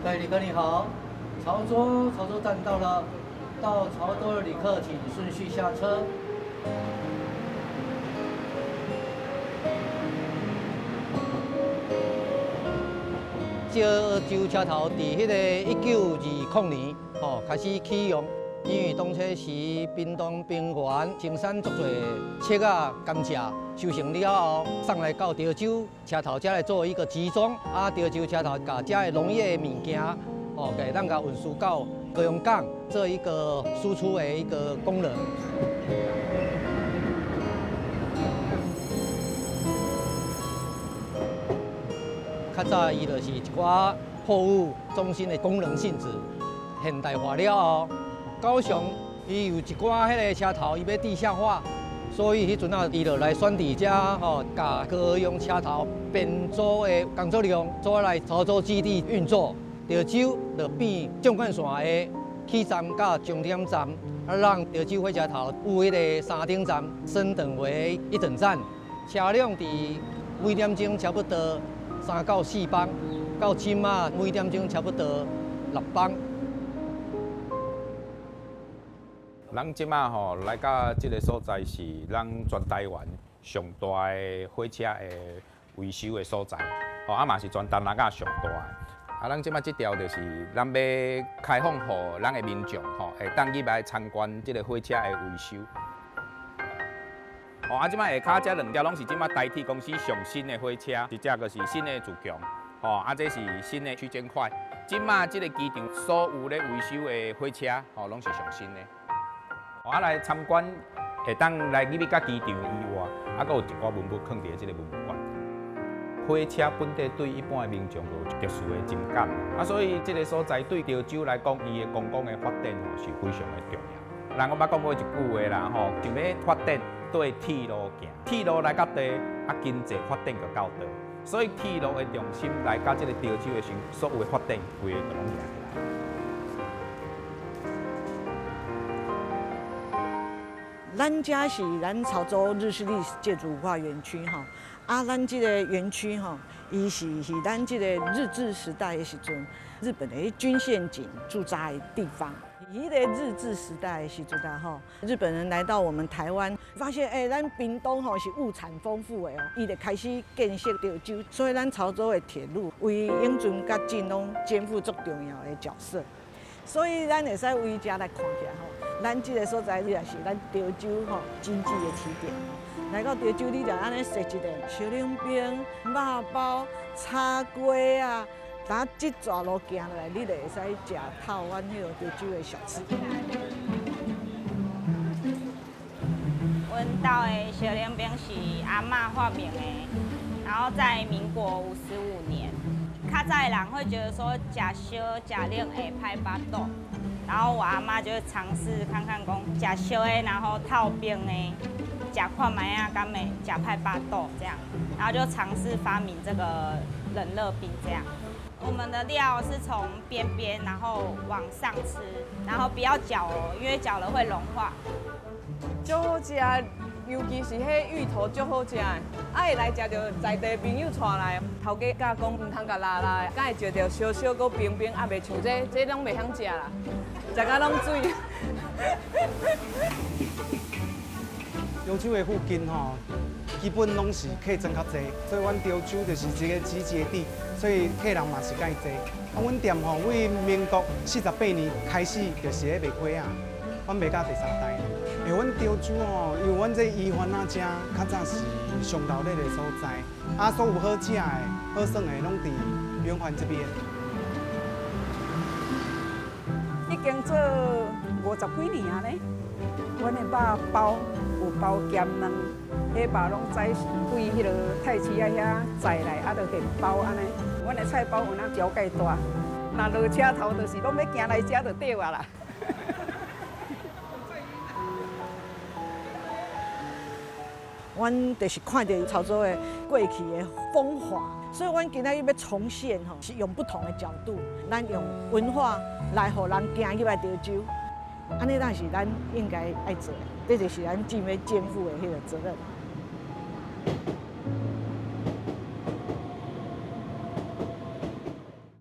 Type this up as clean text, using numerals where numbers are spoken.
各位旅客你好，潮州站到了，到潮州的旅客请顺序下车。潮州车头伫迄个1920年开始启用，因为当初时屏东平原生产足侪切啊、甘蔗，收成了后送来到潮州车头遮来做一个集中，潮州车头甲遮的农业物件给咱甲运输到高雄港做一个输出的一个功能。较早伊就是一寡货物中心的功能性质，现代化了后，高雄伊有一寡迄个车头伊要地下化，所以迄阵啊，伊就来选伫遮甲高雄车头编组的工作量做来潮州基地运作。潮州就变纵贯线的起站甲终点站，让潮州火车头有迄个3顶站升等为一等站，车辆伫每点钟差不多3到4班，到即马每点钟差不多6班。咱即马来到这个所在是咱全台湾上大的火车的维修的所在，嘛是全台南上大的。咱即马这条就是咱要开放予咱的民众会当入来参观这个火车的维修。即摆下骹这2条拢是即摆台铁公司上新的火车，一只就是新的自强，这是新的区间快。即摆这个机场所有咧维修的火车，拢是上新的。来参观，会当来入去甲机场以外，阁有一寡文物放伫这个文物馆。火车本地对一般的民众有特殊的情感，所以这个所在对潮州来讲，伊的观光的发展是非常的重要。咱我捌讲过一句话啦，想要发展。对铁路行，铁路来到地，经济发展就到地，所以铁路的重心来到这个潮州的所有的发展，规个都拢赢起来。咱家是咱潮州日式历史建筑文化园区咱这个园区伊是咱这个日治时代的时阵，日本的军舰警驻扎的地方。迄个日治时代的时阵日本人来到我们台湾，发现咱屏东是物产丰富的伊就开始建设潮州，所以咱潮州的铁路为永顺甲进拢肩负足重要的角色。所以咱会使为遮来看起来咱这个所在也是咱潮州经济的起点。来到潮州，你就安尼食一个小冷冰、肉包、叉龟啊。咱这段路行来，你就会使食透阮迄个潮州的小吃。阮岛的小冷冰是阿嬷发明的，然后在民国55年，较早的人会觉得说食烧、食冷会歹巴肚，然后我阿嬷就会尝试看看讲食烧的，然后透冰的，食看卖啊，敢会食歹巴肚这样，然后就尝试发明这个冷热冰这样。我们的料是从边边，然后往上吃，然后不要搅因为搅了会融化。足好食，尤其是迄芋头足好食的。会来食到在地朋友带来，头家甲讲唔通甲拉拉的，敢会食到烧烧搁冰冰，袂像这拢袂晓食啦，食甲拢水。潮州的附近基本拢是客庄较济，所以阮潮州就是一个集结地，所以客人嘛是介济。阮店为民国48年开始就是咧卖花阮卖到第3代。阮潮州因为阮这宜番遮较早是上闹热的所在，所有好食的、好耍的拢伫圆环这边。已经做50几年啊咧，阮的肉包有包咸卵。迄肉拢宰规迄个太市啊遐宰来，就现包安尼。阮的菜包有那条介大，若落车头就是拢要行来遮就对啊啦。阮就是看到潮州的过去的风华，所以阮今仔日要重现是用不同的角度，咱用文化来互人行入来潮州，安尼那是咱应该爱做的，这就是咱今要肩负的迄个责任。